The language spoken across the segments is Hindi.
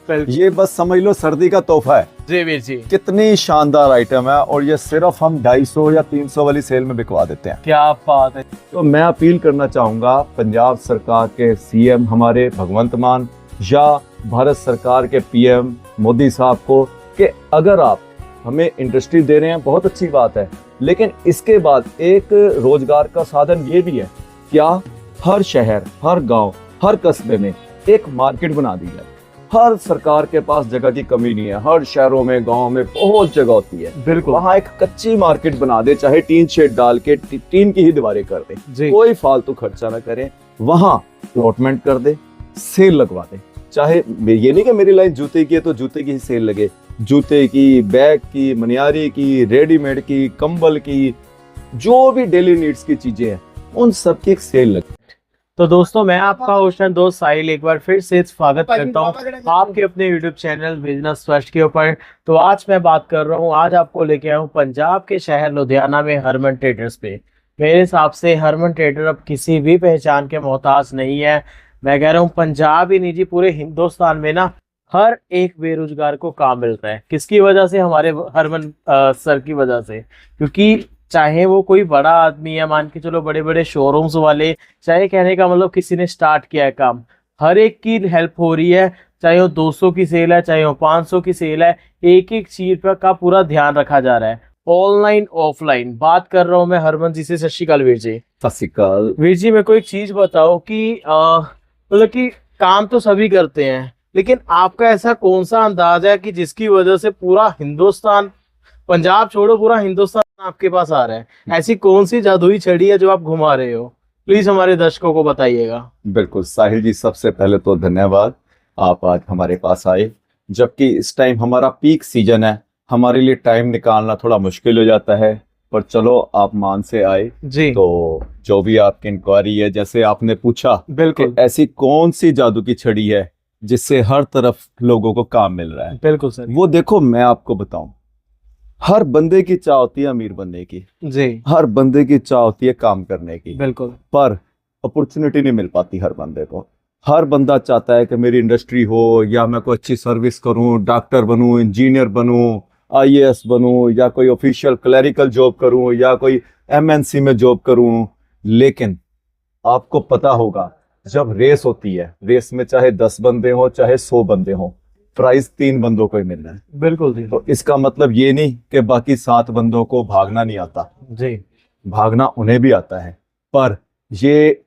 ये बस समझ लो सर्दी का तोहफा है। जी वीर जी, कितनी शानदार आइटम है और ये सिर्फ हम 250 या 300 वाली सेल में बिकवा देते हैं। क्या बात है। तो मैं अपील करना चाहूंगा पंजाब सरकार के सीएम हमारे भगवंत मान या भारत सरकार के पीएम मोदी साहब को कि अगर आप हमें इंडस्ट्री दे रहे हैं बहुत अच्छी बात है, लेकिन इसके बाद एक रोजगार का साधन ये भी है, क्या हर शहर, हर गांव, हर कस्बे में एक मार्केट बना दी जाए। हर सरकार के पास जगह की कमी नहीं है, हर शहरों में गांव में बहुत जगह होती है। बिल्कुल, वहाँ एक कच्ची मार्केट बना दे, चाहे टीन शेड डाल के टीन की ही दीवारें कर दे, जी। कोई फालतू खर्चा ना करें, वहाँ अलॉटमेंट कर दे, सेल लगवा दे। चाहे ये नहीं कि मेरी लाइन जूते की है तो जूते की ही सेल लगे, जूते की, बैग की, मनियारी की, रेडीमेड की, कंबल की, जो भी डेली नीड्स की चीजें हैं उन सब की एक सेल लगे। तो दोस्तों, मैं आपका होस्ट दोस्त साहिल एक बार फिर से स्वागत करता हूँ आपके अपने YouTube चैनल बिजनेस फर्स्ट के ऊपर। तो आज मैं बात कर रहा हूँ, आज आपको लेके आया हूँ पंजाब के शहर लुधियाना में हरमन ट्रेडर्स पे। मेरे हिसाब से हरमन ट्रेडर अब किसी भी पहचान के मोहताज नहीं है। मैं कह रहा हूँ पंजाब ही नहीं जी, पूरे हिंदुस्तान में ना हर एक बेरोजगार को काम मिल रहा है। किसकी वजह से? हमारे हरमन सर की वजह से। क्योंकि चाहे वो कोई बड़ा आदमी है, मान के चलो बड़े बड़े शोरूम्स वाले, चाहे कहने का मतलब किसी ने स्टार्ट किया है काम, हर एक की हेल्प हो रही है। चाहे वो 200 की सेल है, चाहे वो 500 की सेल है, एक एक चीज पर का पूरा ध्यान रखा जा रहा है, ऑनलाइन ऑफलाइन। बात कर रहा हूँ मैं हरमन जी से। सत श्री अकाल वीर जी। सत श्री अकाल वीर जी, मेरे को एक चीज बताओ कि मतलब कि काम तो सभी करते हैं, लेकिन आपका ऐसा कौन सा अंदाज है कि जिसकी वजह से पूरा हिंदुस्तान, पंजाब छोड़ो पूरा हिंदुस्तान आपके पास आ रहा है? ऐसी कौन सी जादुई छड़ी है जो आप घुमा रहे हो? प्लीज हमारे दर्शकों को बताइएगा। बिल्कुल साहिल जी, सबसे पहले तो धन्यवाद, आप आज हमारे पास आए, जबकि इस टाइम हमारा पीक सीजन है, हमारे लिए टाइम निकालना थोड़ा मुश्किल हो जाता है, पर चलो आप मान से आए जी। तो जो भी आपकी इंक्वायरी है, जैसे आपने पूछा, बिल्कुल, ऐसी कौन सी जादू की छड़ी है जिससे हर तरफ लोगों को काम मिल रहा है। बिल्कुल सर। वो देखो, मैं आपको बताऊं, हर बंदे की चाह होती है अमीर बनने की, जी। हर बंदे की चाह होती है काम करने की, बिल्कुल, पर अपॉर्चुनिटी नहीं मिल पाती हर बंदे को। हर बंदा चाहता है कि मेरी इंडस्ट्री हो, या मैं कोई अच्छी सर्विस करूं, डॉक्टर बनूं, इंजीनियर बनूं, आईएएस बनूं, या कोई ऑफिशियल क्लरिकल जॉब करूं, या कोई एमएनसी में जॉब करूं। लेकिन आपको पता होगा, जब रेस होती है, रेस में चाहे 10 बंदे हो चाहे 100 बंदे हो, प्राइस 3 बंदों को ही मिलना है। बिल्कुल जी। तो इसका मतलब ये नहीं कि बाकी 7 बंदों को भागना नहीं आता, जी। भागना उन्हें भी आता है। पर ये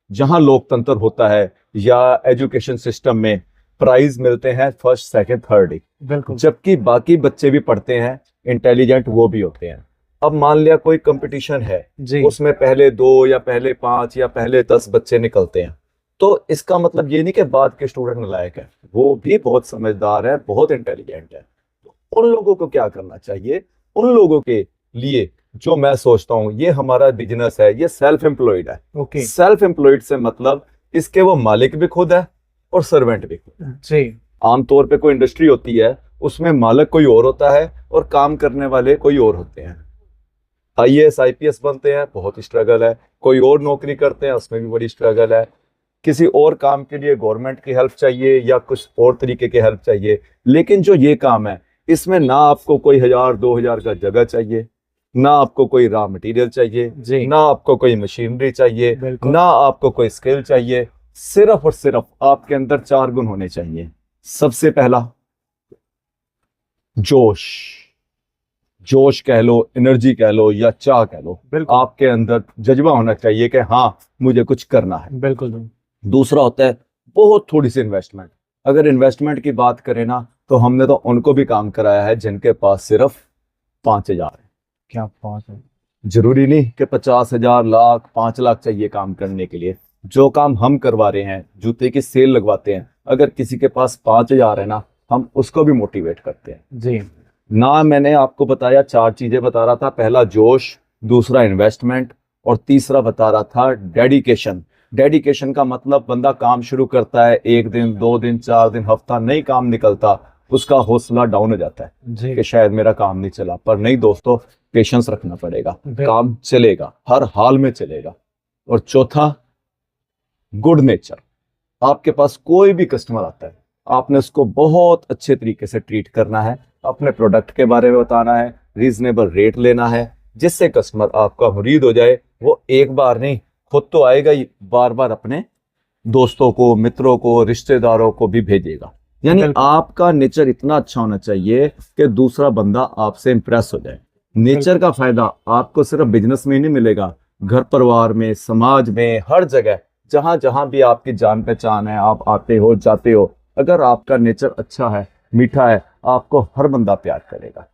जहां लोकतंत्र होता है या एजुकेशन सिस्टम में प्राइज मिलते हैं फर्स्ट, सेकंड, थर्ड ही, बिल्कुल, जबकि बाकी बच्चे भी पढ़ते हैं, इंटेलिजेंट वो भी होते हैं। अब मान लिया कोई कंपटीशन है जी। उसमें पहले 2 या पहले 5 या पहले 10 बच्चे निकलते हैं, तो इसका मतलब ये नहीं कि बाद के स्टूडेंट नालायक है, वो भी बहुत समझदार है, बहुत इंटेलिजेंट है। तो उन लोगों को क्या करना चाहिए? उन लोगों के लिए जो मैं सोचता हूँ, ये हमारा बिजनेस है, ये सेल्फ एम्प्लॉयड है। ओके। सेल्फ एम्प्लॉयड से मतलब इसके वो मालिक भी खुद है और सर्वेंट भी खुद है। जी। आमतौर पे कोई इंडस्ट्री होती है, उसमें मालिक कोई और होता है और काम करने वाले कोई और होते हैं। आईएएस आईपीएस बनते हैं, बहुत स्ट्रगल है। कोई और नौकरी करते हैं, उसमें भी बड़ी स्ट्रगल है। किसी और काम के लिए गवर्नमेंट की हेल्प चाहिए या कुछ और तरीके की हेल्प चाहिए। लेकिन जो ये काम है, इसमें ना आपको कोई 1000-2000 का जगह चाहिए, ना आपको कोई रॉ मटेरियल चाहिए, ना आपको कोई मशीनरी चाहिए, ना आपको कोई स्किल चाहिए। सिर्फ और सिर्फ आपके अंदर 4 गुण होने चाहिए। सबसे पहला, जोश। जोश कह लो, एनर्जी कह लो या चाह कह लो, आपके अंदर जज्बा होना चाहिए कि हाँ मुझे कुछ करना है। बिल्कुल। दूसरा होता है बहुत थोड़ी सी इन्वेस्टमेंट। अगर इन्वेस्टमेंट की बात करें ना, तो हमने तो उनको भी काम कराया है जिनके पास सिर्फ 5000 है। क्या बात है। जरूरी नहीं कि 50,000, लाख, 5 लाख चाहिए काम करने के लिए। जो काम हम करवा रहे हैं, जूते की सेल लगवाते हैं, अगर किसी के पास 5000 है ना, हम उसको भी मोटिवेट करते हैं जी। ना। मैंने आपको बताया 4 चीजें बता रहा था, पहला जोश, दूसरा इन्वेस्टमेंट, और तीसरा बता रहा था डेडिकेशन। डेडिकेशन का मतलब बंदा काम शुरू करता है, 1 दिन, 2 दिन, 4 दिन, हफ्ता नहीं काम निकलता, उसका हौसला डाउन हो जाता है कि शायद मेरा काम नहीं चला। पर नहीं दोस्तों, पेशेंस रखना पड़ेगा, काम चलेगा, हर हाल में चलेगा। और चौथा, गुड नेचर। आपके पास कोई भी कस्टमर आता है, आपने उसको बहुत अच्छे तरीके से ट्रीट करना है, अपने प्रोडक्ट के बारे में बताना है, रीजनेबल रेट लेना है, जिससे कस्टमर आपका मुरीद हो जाए। वो एक बार नहीं, खुद तो आएगा ही, बार बार अपने दोस्तों को, मित्रों को, रिश्तेदारों को भी भेजेगा। यानी बिल्कुल। आपका नेचर इतना अच्छा होना चाहिए कि दूसरा बंदा आपसे इंप्रेस हो जाए। नेचर का फायदा आपको सिर्फ बिजनेस में ही नहीं मिलेगा, घर परिवार में, समाज में, हर जगह जहां जहां भी आपकी जान पहचान है, आप आते हो जाते हो, अगर आपका नेचर अच्छा है, मीठा है, आपको हर बंदा प्यार करेगा।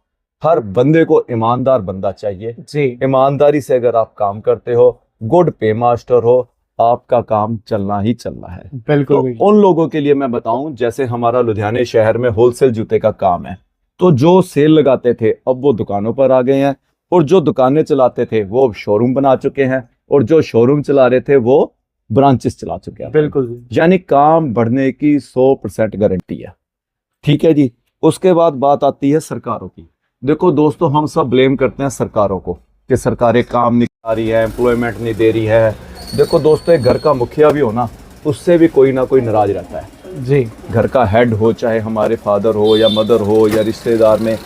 हर बंदे को ईमानदार बंदा चाहिए। जी ईमानदारी से अगर आप काम करते हो, गुड पे मास्टर हो, आपका काम चलना ही चलना है। बिल्कुल तो बिल्कुल। उन लोगों के लिए मैं बताऊं, जैसे हमारा लुधियाने शहर में होलसेल जूते का काम है, तो जो सेल लगाते थे अब वो दुकानों पर आ गए हैं, और जो दुकानें चलाते थे वो शोरूम बना चुके हैं, और जो शोरूम चला रहे थे वो ब्रांचेस चला चुके हैं। बिल्कुल यानी काम बढ़ने की 100% गारंटी है। ठीक है जी। उसके बाद बात आती है सरकारों की। देखो दोस्तों, हम सब ब्लेम करते हैं सरकारों को कि सरकारें काम नहीं करा रही है, एम्प्लॉयमेंट नहीं दे रही है। देखो दोस्तों, एक घर का मुखिया भी हो ना, उससे भी कोई ना कोई नाराज रहता है। जी घर का हेड हो, चाहे हमारे फादर हो या मदर हो, या रिश्तेदार में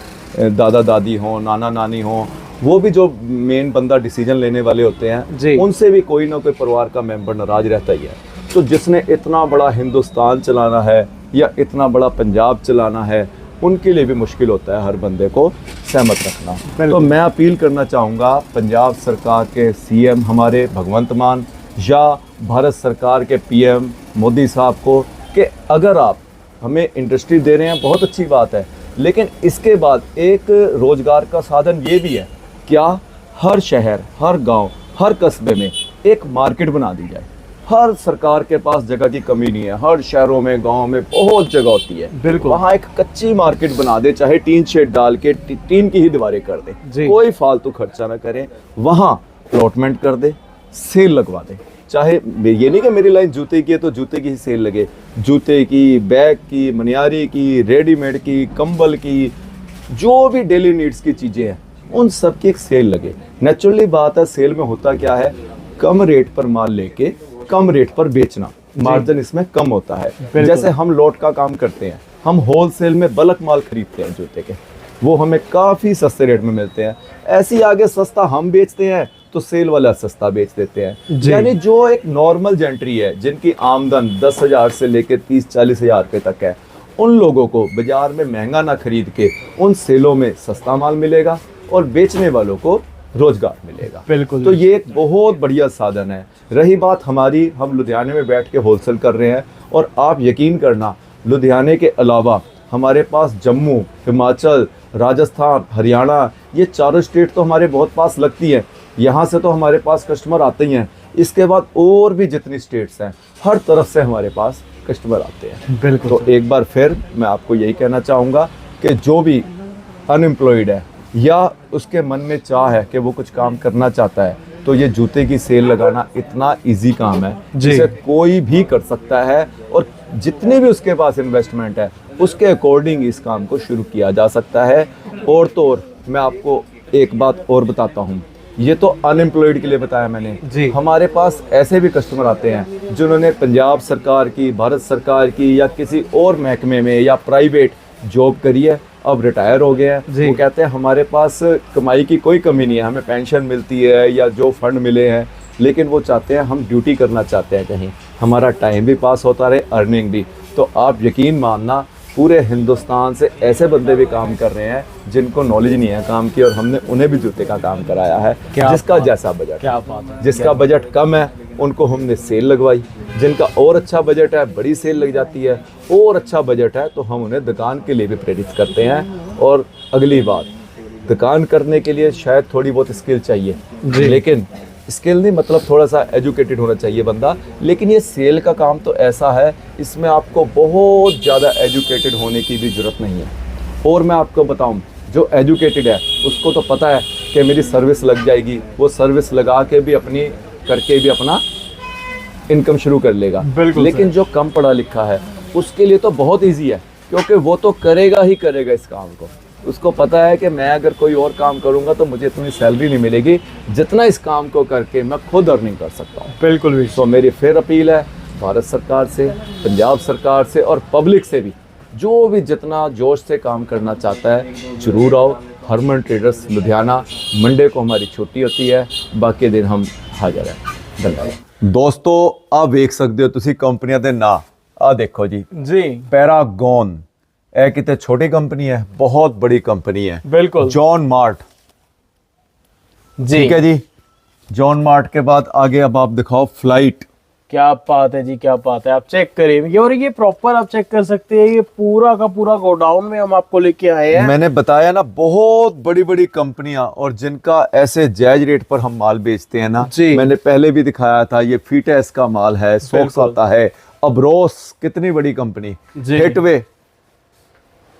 दादा दादी हो, नाना नानी हो, वो भी जो मेन बंदा डिसीजन लेने वाले होते हैं, जी। उनसे भी कोई ना कोई परिवार का मेंबर नाराज रहता ही है। तो जिसने इतना बड़ा हिंदुस्तान चलाना है या इतना बड़ा पंजाब चलाना है, उनके लिए भी मुश्किल होता है हर बंदे को सहमत रखना। तो मैं अपील करना चाहूँगा पंजाब सरकार के सीएम हमारे भगवंत मान या भारत सरकार के पीएम मोदी साहब को, कि अगर आप हमें इंडस्ट्री दे रहे हैं, बहुत अच्छी बात है, लेकिन इसके बाद एक रोजगार का साधन ये भी है, क्या हर शहर, हर गांव, हर कस्बे में एक मार्केट बना दी जाए। हर सरकार के पास जगह की कमी नहीं है, हर शहरों में, गांव में बहुत जगह होती है। बिल्कुल। वहाँ एक कच्ची मार्केट बना दे, चाहे टीन शेड डाल के टीन की ही दीवारें कर दे, जी। कोई फालतू खर्चा ना करें, वहाँ अलॉटमेंट कर दे, सेल लगवा दे। चाहे ये नहीं कि मेरी लाइन जूते की है तो जूते की ही सेल लगे, जूते की, बैग की, मनियारी की, रेडीमेड की, कंबल की, जो भी डेली नीड्स की चीजें हैं, उन सब की एक सेल लगे। नेचुरली बात है, सेल में होता क्या है, कम रेट पर माल लेके कम रेट पर बेचना, मार्जिन इसमें कम होता है। जैसे हम लोट का काम करते हैं, हम होलसेल में बल्क माल खरीदते हैं जूते के, वो हमें काफी सस्ते रेट में मिलते हैं। ऐसे ही आगे सस्ता हम बेचते हैं तो सेल वाला सस्ता बेच देते हैं। यानी जो एक नॉर्मल जेंट्री है, जिनकी आमदन 10,000 से लेकर 30-40 हज़ार रुपये तक है, उन लोगों को बाजार में महंगा ना खरीद के उन सेलों में सस्ता माल मिलेगा और बेचने वालों को रोजगार मिलेगा। बिल्कुल। तो ये एक बहुत बढ़िया साधन है। रही बात हमारी, हम लुधियाने में बैठ के होलसेल कर रहे हैं, और आप यकीन करना, लुधियाने के अलावा हमारे पास जम्मू, हिमाचल, राजस्थान, हरियाणा, ये चारों स्टेट तो हमारे बहुत पास लगती हैं। यहाँ से तो हमारे पास कस्टमर आते ही हैं। इसके बाद और भी जितनी स्टेट्स हैं, हर तरफ से हमारे पास कस्टमर आते हैं। बिल्कुल। तो एक बार फिर मैं आपको यही कहना चाहूँगा कि जो भी अनएम्प्लॉयड है या उसके मन में चाह है कि वो कुछ काम करना चाहता है, तो ये जूते की सेल लगाना इतना इजी काम है जिसे कोई भी कर सकता है, और जितनी भी उसके पास इन्वेस्टमेंट है उसके अकॉर्डिंग इस काम को शुरू किया जा सकता है। और तो और मैं आपको एक बात और बताता हूँ, ये तो अनएम्प्लॉयड के लिए बताया मैंने जी। हमारे पास ऐसे भी कस्टमर आते हैं जिन्होंने पंजाब सरकार की, भारत सरकार की या किसी और महकमे में या प्राइवेट जॉब करी है, अब रिटायर हो गए हैं। वो कहते हैं हमारे पास कमाई की कोई कमी नहीं है, हमें पेंशन मिलती है या जो फंड मिले हैं, लेकिन वो चाहते हैं हम ड्यूटी करना चाहते हैं कहीं, हमारा टाइम भी पास होता रहे, अर्निंग भी। तो आप यकीन मानना, पूरे हिंदुस्तान से ऐसे बंदे भी काम कर रहे हैं जिनको नॉलेज नहीं है काम की, और हमने उन्हें भी जूते का काम कराया है। जिसका जैसा बजट, क्या बात है। जिसका बजट कम है उनको हमने सेल लगवाई, जिनका और अच्छा बजट है बड़ी सेल लग जाती है, और अच्छा बजट है तो हम उन्हें दुकान के लिए भी प्रेरित करते हैं। और अगली बात, दुकान करने के लिए शायद थोड़ी बहुत स्किल चाहिए, लेकिन स्किल नहीं मतलब थोड़ा सा एजुकेटेड होना चाहिए बंदा, लेकिन ये सेल का काम तो ऐसा है, इसमें आपको बहुत ज़्यादा एजुकेटेड होने की भी ज़रूरत नहीं है। और मैं आपको बताऊं, जो एजुकेटेड है उसको तो पता है कि मेरी सर्विस लग जाएगी, वो सर्विस लगा के भी अपनी करके भी अपना इनकम शुरू कर लेगा। लेकिन जो कम पढ़ा लिखा है उसके लिए तो बहुत ईजी है, क्योंकि वो तो करेगा ही करेगा इस काम को। उसको पता है कि मैं अगर कोई और काम करूंगा तो मुझे इतनी सैलरी नहीं मिलेगी जितना इस काम को करके मैं खुद अर्निंग कर सकता हूँ। बिल्कुल भी। तो मेरी फिर अपील है, भारत सरकार से, पंजाब सरकार से और पब्लिक से भी, जो भी जितना जोश से काम करना चाहता है जरूर आओ। हरमन ट्रेडर्स लुधियाना, मंडे को हमारी छुट्टी होती है, बाकी दिन हम हाजिर हैं। धन्यवाद। दोस्तों आप देख सकते हो तुसी कंपनियां दे ना, आ देखो जी जी पैरागॉन, ए कितने छोटी कंपनी है, बहुत बड़ी कंपनी है। बिल्कुल जॉन मार्ट, जी, ठीक है जी। जॉन मार्ट के बाद आगे अब आप दिखाओ फ्लाइट। क्या बात है जी, क्या बात है। आप चेक करिए ये, और ये प्रॉपर आप चेक कर सकते हैं, ये पूरा का पूरा गोडाउन में हम आपको लेके आए हैं। मैंने बताया ना बहुत बड़ी बड़ी कंपनियां और जिनका ऐसे जायज रेट पर हम माल बेचते हैं ना जी। मैंने पहले भी दिखाया था, ये फीटेस का माल है, सोक्स बिल्कुल। आता है, अब्रोस कितनी बड़ी कंपनी, जी। हिटवे,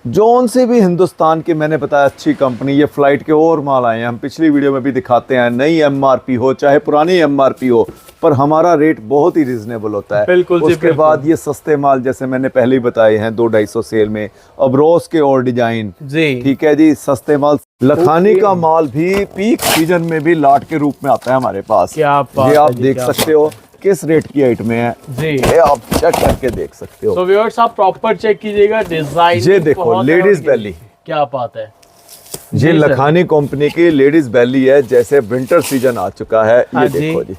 जोन से भी हिंदुस्तान की मैंने बताया अच्छी कंपनी। ये फ्लाइट के और माल आए हैं, हम पिछली वीडियो में भी दिखाते हैं। नई एमआरपी हो चाहे पुरानी एमआरपी हो, पर हमारा रेट बहुत ही रिजनेबल होता है। बिल्कुल जी, उसके बिल्कुल। बाद ये सस्ते माल जैसे मैंने पहले ही बताए हैं 200-250 सेल में, अब्रोस के और डिजाइन, जी ठीक है जी, सस्ते माल। लखानी का माल भी पीक सीजन में भी लाट के रूप में आता है हमारे पास। क्या बात ये है आप जी, देख क्या सकते हो किस रेट की आइटम है, जी। ये आप चेक करके देख सकते हो। तो व्यूअर्स आप प्रॉपर चेक कीजिएगा डिजाइन। ये देखो लेडीज बेली, क्या बात है। ये जी सर। लखानी कंपनी की लेडीज बेली है। जैसे विंटर सीजन आ चुका है, हाँ ये जी। देखो जी,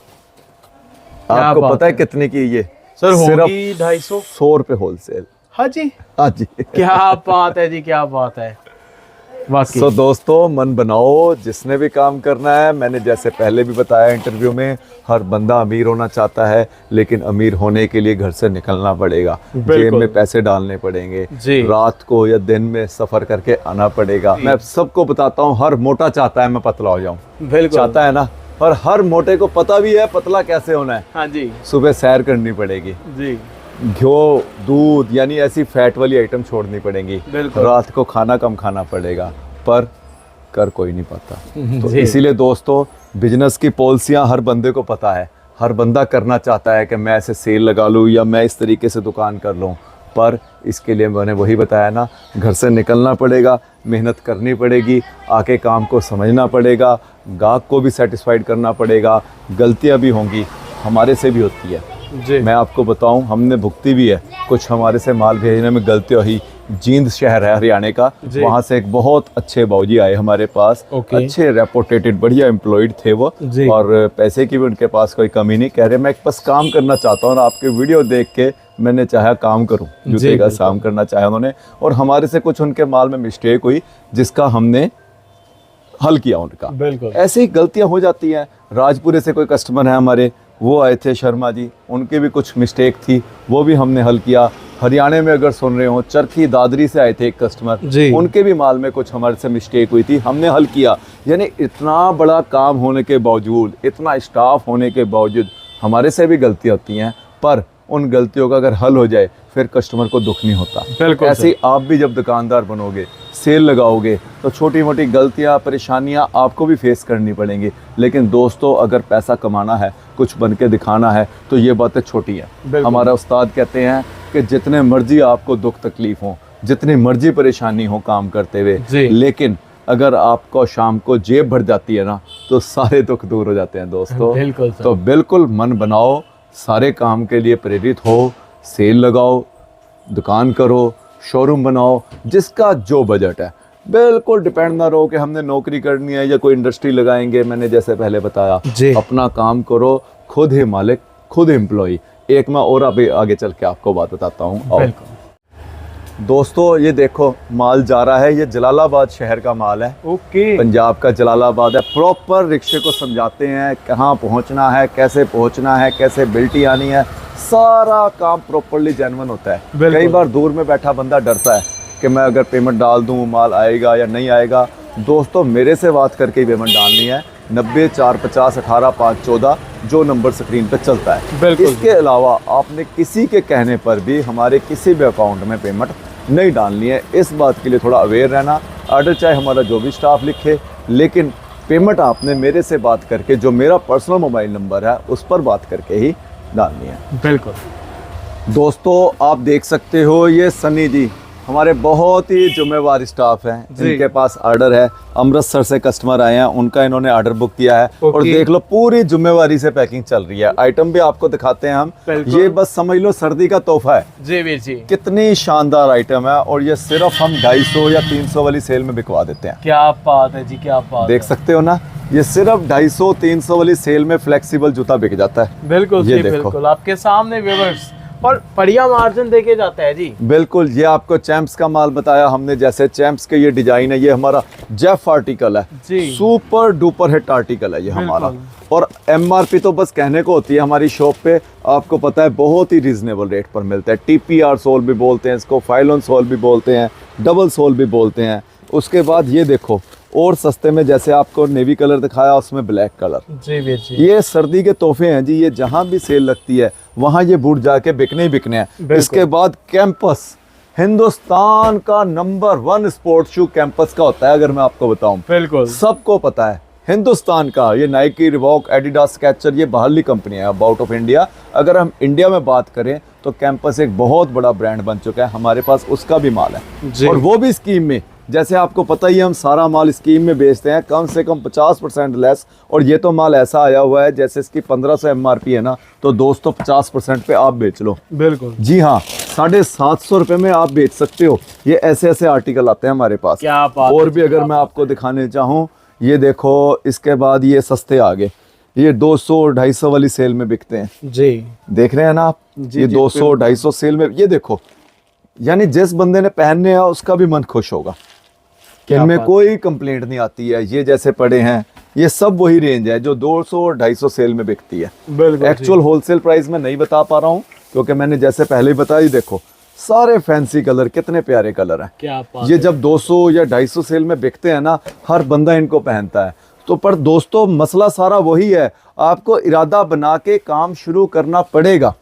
आपको बात पता है है। कितने की ये? सर सिर्फ होगी 250। 100 रुपए होलसेल। हाँ जी, हाँ जी। क्या बात है जी, क्या बात है वाकई। सो दोस्तों मन बनाओ, जिसने भी काम करना है। मैंने जैसे पहले भी बताया इंटरव्यू में, हर बंदा अमीर होना चाहता है, लेकिन अमीर होने के लिए घर से निकलना पड़ेगा, जेब में पैसे डालने पड़ेंगे, जी। रात को या दिन में सफर करके आना पड़ेगा। मैं सबको बताता हूँ, हर मोटा चाहता है मैं पतला हो जाऊं, बिल्कुल चाहता है ना, और हर मोटे को पता भी है पतला कैसे होना है। हाँ जी सुबह सैर करनी पड़ेगी, जी, घ्यो दूध यानी ऐसी फैट वाली आइटम छोड़नी पड़ेंगी, बिल्कुल। रात को खाना कम खाना पड़ेगा, पर कर कोई नहीं पाता। तो जी। इसीलिए दोस्तों बिजनेस की पॉलिसियां हर बंदे को पता है, हर बंदा करना चाहता है कि मैं ऐसे सेल लगा लूँ या मैं इस तरीके से दुकान कर लूँ, पर इसके लिए मैंने वही बताया ना, घर से निकलना पड़ेगा, मेहनत करनी पड़ेगी, आके काम को समझना पड़ेगा, गाहक को भी सेटिस्फाइड करना पड़ेगा। गलतियाँ भी होंगी, हमारे से भी होती है, जी। मैं आपको बताऊं हमने भुगती भी है, कुछ हमारे से माल भेजने में गलती हुई। जींद शहर है हरियाणा का, वहाँ से एक बहुत अच्छे बाऊजी आए हमारे पास, ओके। अच्छे रेपुटेटेड बढ़िया एम्प्लॉयड थे वो, जी। और पैसे की भी उनके पास कोई कमी नहीं। कह रहे मैं बस काम करना चाहता हूँ, और आपके वीडियो देख के मैंने चाहा काम करूँ, जूते का काम करना चाहा उन्होंने, और हमारे से कुछ उनके माल में मिस्टेक हुई जिसका हमने हल किया उनका। बिल्कुल। ऐसे ही गलतियां हो जाती हैं। राजपुरे से कोई कस्टमर है हमारे, वो आए थे शर्मा जी, उनकी भी कुछ मिस्टेक थी, वो भी हमने हल किया। हरियाणा में अगर सुन रहे हो, चरखी दादरी से आए थे एक कस्टमर, जी। उनके भी माल में कुछ हमारे से मिस्टेक हुई थी, हमने हल किया। यानी इतना बड़ा काम होने के बावजूद, इतना स्टाफ होने के बावजूद हमारे से भी गलतियां होती हैं, पर उन गलतियों का अगर हल हो जाए फिर कस्टमर को दुख नहीं होता। बिल्कुल ऐसे ही आप भी जब दुकानदार बनोगे, सेल लगाओगे, तो छोटी मोटी गलतियां परेशानियां आपको भी फेस करनी पड़ेंगी। लेकिन दोस्तों अगर पैसा कमाना है, कुछ बन के दिखाना है, तो ये बातें छोटी हैं। हमारा उस्ताद कहते हैं कि जितने मर्जी आपको दुख तकलीफ हो, जितनी मर्जी परेशानी हो काम करते हुए, लेकिन अगर आपको शाम को जेब भर जाती है ना, तो सारे दुख दूर हो जाते हैं दोस्तों। बिल्कुल सर। तो बिल्कुल मन बनाओ, सारे काम के लिए प्रेरित हो, सेल लगाओ, दुकान करो, शोरूम बनाओ, जिसका जो बजट है। बिल्कुल डिपेंड ना रहो कि हमने नौकरी करनी है या कोई इंडस्ट्री लगाएंगे। मैंने जैसे पहले बताया, अपना काम करो, खुद ही मालिक, खुद एम्प्लॉय। एक मैं और अभी आगे चल के आपको बात बताता हूँ। दोस्तों ये देखो माल जा रहा है, ये जलालाबाद शहर का माल है, ओके। पंजाब का जलालाबाद है। प्रॉपर रिक्शे को समझाते हैं कहाँ पहुँचना है, कैसे पहुँचना है, कैसे बिल्टी आनी है, सारा काम प्रॉपरली जेन्युइन होता है। कई बार दूर में बैठा बंदा डरता है कि मैं अगर पेमेंट डाल दूँ माल आएगा या नहीं आएगा। दोस्तों मेरे से बात करके ही पेमेंट डालनी है, 90 450 18 514 जो नंबर स्क्रीन पे चलता है। इसके अलावा आपने किसी के कहने पर भी हमारे किसी भी अकाउंट में पेमेंट नहीं डालनी है। इस बात के लिए थोड़ा अवेयर रहना। ऑर्डर चाहे हमारा जो भी स्टाफ लिखे, लेकिन पेमेंट आपने मेरे से बात करके, जो मेरा पर्सनल मोबाइल नंबर है उस पर बात करके ही डालनी है। बिल्कुल। दोस्तों आप देख सकते हो ये सनी जी, हमारे बहुत ही जिम्मेवार स्टाफ हैं, जी। इनके पास ऑर्डर है, अमृतसर से कस्टमर आए हैं, उनका इन्होंने ऑर्डर बुक किया है और ओके। देख लो पूरी जिम्मेवारी से पैकिंग चल रही है। आइटम भी आपको दिखाते हैं हम, बिल्कुल। ये बस समझ लो सर्दी का तोहफा है। जी वीर जी, कितनी शानदार आइटम है और ये सिर्फ हम 250 या 300 वाली सेल में बिकवा देते हैं। क्या बात है जी, क्या बात देख है। सकते हो ना, ये सिर्फ 250-300 वाली सेल में फ्लेक्सिबल जूता बिक जाता है। बिल्कुल ये जी, देखो। बिल्कुल आपके सामने व्यूअर्स, और बढ़िया मार्जिन देके जाता है जी। बिल्कुल, ये आपको चैंप्स का माल बताया हमने, जैसे चैंप्स के ये डिजाइन है, ये हमारा जेफ आर्टिकल है जी। सुपर डुपर हिट आर्टिकल है ये हमारा। बिल्कुल। और एमआरपी तो बस कहने को होती है हमारी शॉप पे, आपको पता है बहुत ही रीजनेबल रेट पर मिलता है। टीपीआर सोल भी बोलते हैं इसको, फाइलोन सोल भी बोलते हैं, डबल सोल भी बोलते हैं। उसके बाद ये देखो और सस्ते में, जैसे आपको नेवी कलर दिखाया उसमें ब्लैक कलर। जी वीर जी, ये सर्दी के तोहफे हैं जी, ये जहां भी सेल लगती है वहां ये बूट जाके बिकने ही बिकने हैं। बिल्कुल। इसके बाद कैंपस, हिंदुस्तान का नंबर 1 स्पोर्ट्स शू कैंपस का होता है, अगर मैं आपको बताऊं। बिल्कुल सबको पता है हिंदुस्तान का, ये नाइकी, रिबॉक, एडिडास, स्केचर, ये बाहरली कंपनियां हैं आउट ऑफ इंडिया। अगर हम इंडिया में बात करें तो कैंपस एक बहुत बड़ा ब्रांड बन चुका है, हमारे पास उसका भी माल है जी। और वो भी स्कीम में। जैसे आपको पता ही है, हम सारा माल स्कीम में बेचते हैं कम से कम 50% लेस। और ये तो माल ऐसा आया हुआ है जैसे इसकी 1500 MRP है ना, तो दोस्तों 50% पे आप बेच लो। बिल्कुल, जी हाँ, 750 रुपये में आप बेच सकते हो। ये ऐसे ऐसे आर्टिकल आते हैं हमारे पास। क्या बात और है भी जी, अगर क्या मैं आपको दिखाने चाहूँ, ये देखो, इसके बाद ये सस्ते आगे, ये 200-250 वाली सेल में बिकते हैं। जी। देख रहे हैं ना आप, जी, ये जी, 200-250 सेल में, ये देखो, यानी जिस बंदे ने पहनने हैं उसका भी मन खुश होगा। क्या इनमें बात कोई कंप्लेंट नहीं आती है। ये जैसे पड़े हैं, ये सब वही रेंज है जो 200 और 250 सेल में बिकती है। बिल्कुल एक्चुअल होलसेल प्राइस में नहीं बता पा रहा हूँ, क्योंकि मैंने जैसे पहले ही बताया, देखो सारे फैंसी कलर, कितने प्यारे कलर हैं। क्या बात ये जब 200 या 250 सेल में बिकते हैं ना, हर बंदा इनको पहनता है। तो पर दोस्तों मसला सारा वही है, आपको इरादा बना के काम शुरू करना पड़ेगा।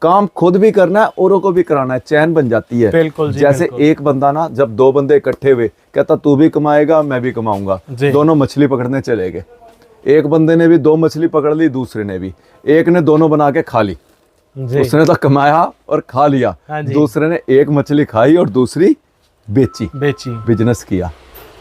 काम खुद भी करना है, औरों को भी कराना है, चैन बन जाती है। बिल्कुल जी, जैसे बिल्कुल। एक बंदा ना, जब 2 बंदे इकट्ठे हुए, कहता तू भी कमाएगा मैं भी कमाऊंगा, जी। दोनों मछली पकड़ने चले गए। एक बंदे ने भी 2 मछली पकड़ ली, दूसरे ने भी, एक ने दोनों बना के खा ली। जी। उसने तो कमाया और खा लिया, हाँ जी। दूसरे ने एक मछली खाई और दूसरी बेची, बेची। बिजनेस किया।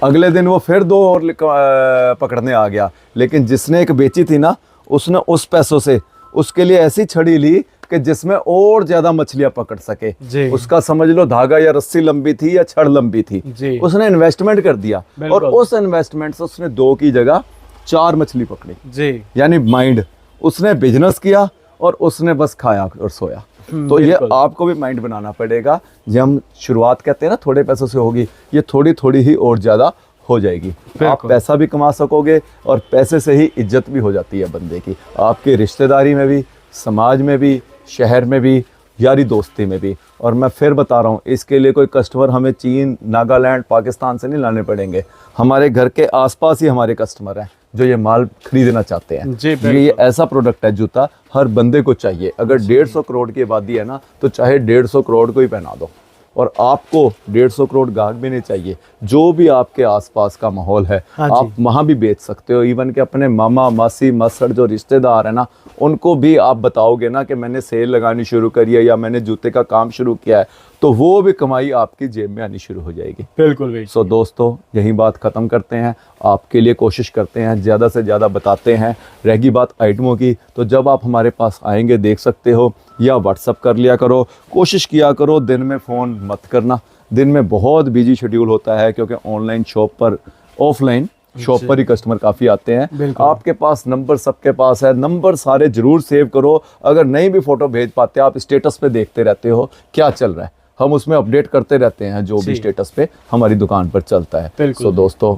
अगले दिन वो फिर 2 और पकड़ने आ गया, लेकिन जिसने एक बेची थी ना, उसने उस पैसों से उसके लिए ऐसी छड़ी ली कि जिसमें और ज्यादा मछलियां पकड़ सके। जी। उसका समझ लो धागा या रस्सी लंबी थी या छड़ लंबी थी, जी। उसने इन्वेस्टमेंट कर दिया और बिल्कुल। उस इन्वेस्टमेंट से उसने 2 की जगह 4 मछली पकड़ी। जी। यानी माइंड, उसने बिजनेस किया और उसने बस खाया और सोया। तो ये बिल्कुल। आपको भी माइंड बनाना पड़ेगा। जब हम शुरुआत कहते हैं ना थोड़े पैसों से होगी, ये थोड़ी थोड़ी ही और ज्यादा हो जाएगी। आप बिल्कुल। पैसा भी कमा सकोगे और पैसे से ही इज्जत भी हो जाती है बंदे की, आपकी रिश्तेदारी में भी, समाज में भी, शहर में भी, यारी दोस्ती में भी। और मैं फिर बता रहा हूँ, इसके लिए कोई कस्टमर हमें चीन, नागालैंड, पाकिस्तान से नहीं लाने पड़ेंगे। हमारे घर के आसपास ही हमारे कस्टमर हैं जो ये माल खरीदना चाहते हैं। जी, ये बिल्कुल। ऐसा प्रोडक्ट है, जूता हर बंदे को चाहिए। अगर 150 करोड़ की आबादी है ना, तो चाहे 150 करोड़ को ही पहना दो। और आपको 150 करोड़ गाहक भी नहीं चाहिए, जो भी आपके आसपास का माहौल है, हाँ आप वहाँ भी बेच सकते हो। इवन के अपने मामा, मासी, मसड़ जो रिश्तेदार है ना, उनको भी आप बताओगे ना कि मैंने सेल लगानी शुरू करी है या मैंने जूते का काम शुरू किया है, तो वो भी कमाई आपकी जेब में आनी शुरू हो जाएगी। बिल्कुल भाई। सो दोस्तों, यही बात ख़त्म करते हैं। आपके लिए कोशिश करते हैं, ज़्यादा से ज़्यादा बताते हैं। रहेगी बात आइटमों की, तो जब आप हमारे पास आएंगे देख सकते हो, या व्हाट्सअप कर लिया करो। कोशिश किया करो दिन में फ़ोन मत करना, दिन में बहुत बिजी शेड्यूल होता है, क्योंकि ऑनलाइन शॉप पर, ऑफलाइन शॉप पर ही कस्टमर काफ़ी आते हैं। बिल्कुल। आपके पास नंबर सबके पास है, नंबर सारे ज़रूर सेव करो। अगर नहीं भी फ़ोटो भेज पाते, आप स्टेटस पे देखते रहते हो क्या चल रहा है, हम उसमें अपडेट करते रहते हैं जो भी जी। स्टेटस पे हमारी दुकान पर चलता है। बिल्कुल। सो दोस्तों,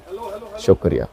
शुक्रिया।